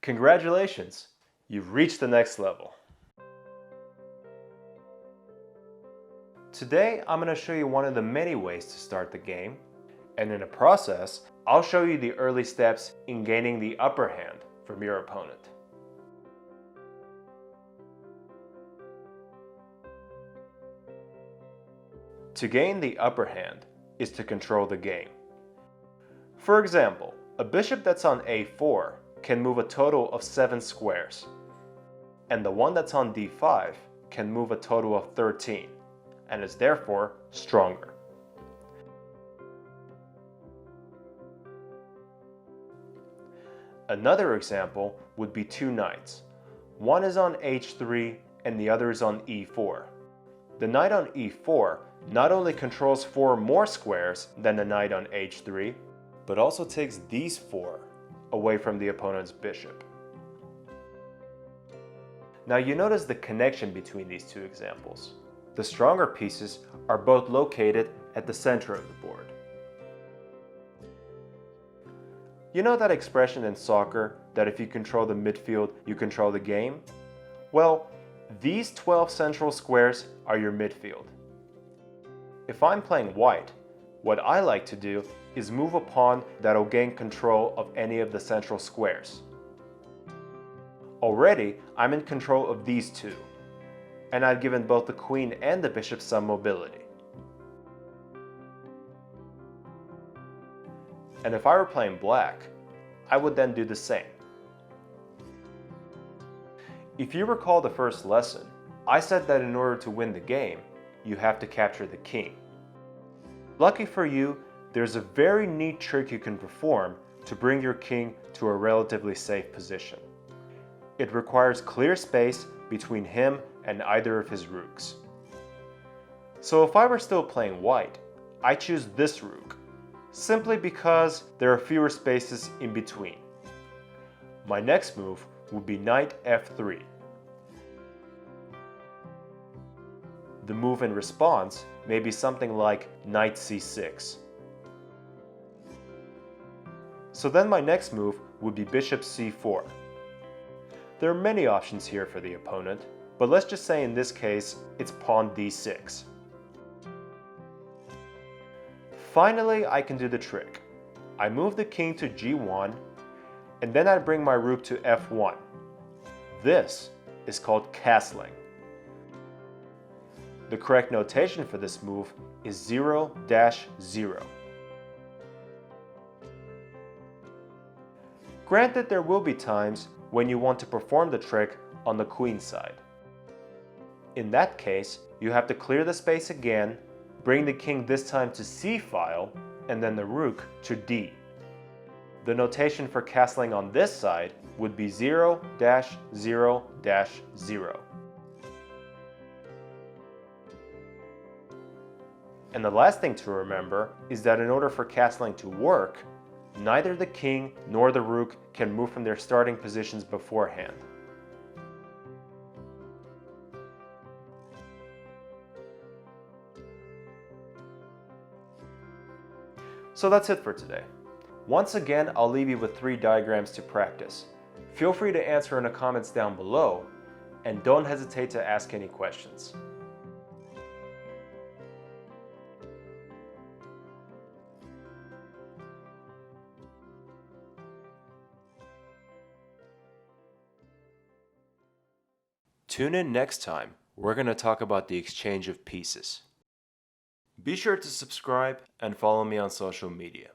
Congratulations! You've reached the next level. Today, I'm going to show you one of the many ways to start the game, and in the process, I'll show you the early steps in gaining the upper hand from your opponent. To gain the upper hand is to control the game. For example, a bishop that's on a4 can move a total of 7 squares, and the one that's on d5 can move a total of 13, and is therefore stronger. Another example would be two knights. One is on h3 and the other is on e4. The knight on e4 not only controls 4 more squares than the knight on h3, but also takes these 4 away from the opponent's bishop. Now you notice the connection between these two examples. The stronger pieces are both located at the center of the board. You know that expression in soccer that if you control the midfield, you control the game? Well, these 12 central squares are your midfield. If I'm playing white, what I like to do is move a pawn that'll gain control of any of the central squares. Already, I'm in control of these two, and I've given both the queen and the bishop some mobility. And if I were playing black, I would then do the same. If you recall the first lesson, I said that in order to win the game, you have to capture the king. Lucky for you, there's a very neat trick you can perform to bring your king to a relatively safe position. It requires clear space between him and either of his rooks. So if I were still playing white, I choose this rook, simply because there are fewer spaces in between. My next move would be knight f3. The move in response may be something like knight c6. So then my next move would be bishop c4. There are many options here for the opponent, but let's just say in this case, it's pawn d6. Finally, I can do the trick. I move the king to g1, and then I bring my rook to f1. This is called castling. The correct notation for this move is 0-0. Granted, there will be times when you want to perform the trick on the queen side. In that case, you have to clear the space again, bring the king this time to c file, and then the rook to d. The notation for castling on this side would be 0-0-0. And the last thing to remember is that in order for castling to work, neither the king nor the rook can move from their starting positions beforehand. So that's it for today. Once again, I'll leave you with 3 diagrams to practice. Feel free to answer in the comments down below, and don't hesitate to ask any questions. Tune in next time. We're going to talk about the exchange of pieces. Be sure to subscribe and follow me on social media.